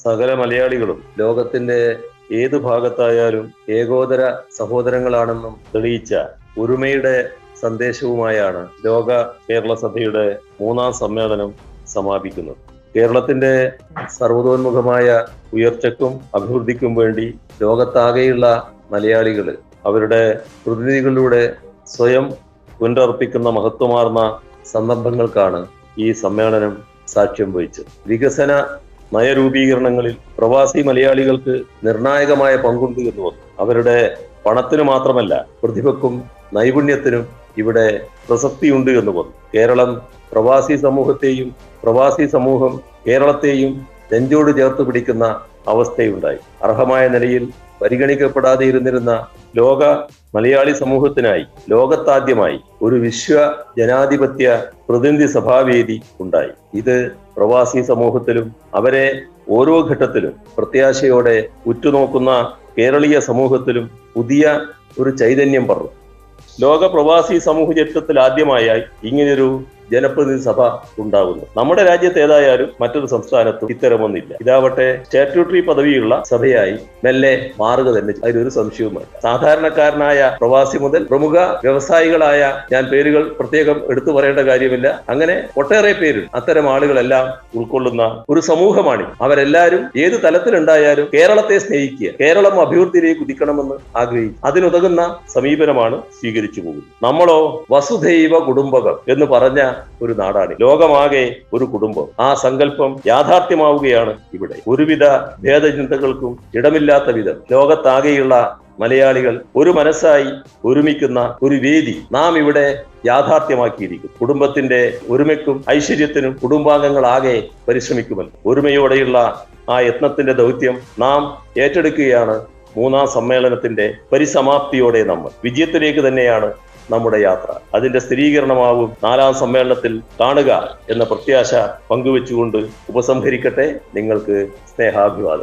സകല മലയാളികളും ലോകത്തിന്റെ ഏത് ഭാഗത്തായാലും ഏകോദര സഹോദരങ്ങളാണെന്നും തെളിയിച്ച ഒരുമയുടെ സന്ദേശവുമായാണ് ലോക കേരള സഭയുടെ 3ാം സമ്മേളനം സമാപിക്കുന്നത്. കേരളത്തിന്റെ സർവ്വതോന്മുഖമായ ഉയർച്ചയ്ക്കും അഭിവൃദ്ധിക്കും വേണ്ടി ലോകത്താകെയുള്ള മലയാളികൾ അവരുടെ പ്രതിനിധികളിലൂടെ സ്വയം പുനരർപ്പിക്കുന്ന മഹത്വമാർന്ന സന്ദർഭങ്ങൾക്കാണ് ഈ സമ്മേളനം സാക്ഷ്യം വഹിച്ചത്. വികസന നയരൂപീകരണങ്ങളിൽ പ്രവാസി മലയാളികൾക്ക് നിർണായകമായ പങ്കുണ്ട് എന്ന് വന്നു. അവരുടെ പണത്തിന് മാത്രമല്ല, പ്രതിഭക്കും നൈപുണ്യത്തിനും ഇവിടെ പ്രസക്തിയുണ്ട് എന്ന് വന്നു. കേരളം പ്രവാസി സമൂഹത്തെയും പ്രവാസി സമൂഹം കേരളത്തെയും നെഞ്ചോട് ചേർത്ത് പിടിക്കുന്ന അവസ്ഥയുണ്ടായി. അർഹമായ നിലയിൽ പരിഗണിക്കപ്പെടാതെ ഇരുന്നിരുന്ന ലോക മലയാളി സമൂഹത്തിനായി ലോകത്താദ്യമായി ഒരു വിശ്വ ജനാധിപത്യ പ്രതിനിധി സഭാവേദി ഉണ്ടായി. ഇത് പ്രവാസി സമൂഹത്തിലും അവരെ ഓരോ ഘട്ടത്തിലും പ്രത്യാശയോടെ ഉറ്റുനോക്കുന്ന കേരളീയ സമൂഹത്തിലും പുതിയ ഒരു ചൈതന്യം പറഞ്ഞു. ലോക പ്രവാസി സമൂഹ ചരിത്രത്തിൽ ആദ്യമായായി ഇങ്ങനെയൊരു ജനപ്രതിനിധി സഭ ഉണ്ടാകുന്നു. നമ്മുടെ രാജ്യത്ത് ഏതായാലും മറ്റൊരു സംസ്ഥാനത്തും ഇത്തരമൊന്നില്ല. ഇതാവട്ടെ സ്റ്റാറ്റ്യൂട്ടറി പദവിയുള്ള സഭയായി മെല്ലെ മാറുക തന്നെ, അതിലൊരു സംശയവുമില്ല. സാധാരണക്കാരനായ പ്രവാസി മുതൽ പ്രമുഖ വ്യവസായികളായ, ഞാൻ പേരുകൾ പ്രത്യേകം എടുത്തു പറയേണ്ട കാര്യമില്ല, അങ്ങനെ ഒട്ടേറെ പേര് അത്തരം ആളുകളെല്ലാം ഉൾക്കൊള്ളുന്ന ഒരു സമൂഹമാണ്. അവരെല്ലാവരും ഏത് തലത്തിലുണ്ടായാലും കേരളത്തെ സ്നേഹിക്കുക, കേരളം അഭിവൃദ്ധിയിലേക്ക് കുതിക്കണമെന്ന് ആഗ്രഹിക്കും. അതിനുതകുന്ന സമീപനമാണ് സ്വീകരിച്ചു പോകുന്നത്. നമ്മളോ വസുധൈവ കുടുംബകം എന്ന് പറഞ്ഞ ഒരു നാടാണ്. ലോകമാകെ ഒരു കുടുംബം. ആ സങ്കല്പം യാഥാർത്ഥ്യമാവുകയാണ് ഇവിടെ. ഒരുവിധ ഭേദചിന്തകൾക്കും ഇടമില്ലാത്ത വിധം ലോകത്താകെയുള്ള മലയാളികൾ ഒരു മനസ്സായി ഒരുമിക്കുന്ന ഒരു വേദി നാം ഇവിടെ യാഥാർത്ഥ്യമാക്കിയിരിക്കും. കുടുംബത്തിന്റെ ഒരുമയ്ക്കും ഐശ്വര്യത്തിനും കുടുംബാംഗങ്ങളാകെ പരിശ്രമിക്കുമല്ലോ. ഒരുമയോടെയുള്ള ആ യത്നത്തിന്റെ ദൗത്യം നാം ഏറ്റെടുക്കുകയാണ്. 3ാം സമ്മേളനത്തിന്റെ പരിസമാപ്തിയോടെ നമ്മൾ വിജയത്തിലേക്ക് തന്നെയാണ് നമ്മുടെ യാത്ര. അതിന്റെ സ്ഥിരീകരണമാവും 4ാം സമ്മേളനത്തിൽ കാണുക എന്ന പ്രത്യാശ പങ്കുവെച്ചുകൊണ്ട് ഉപസംഹരിക്കട്ടെ. നിങ്ങൾക്ക് സ്നേഹാഭിവാദം.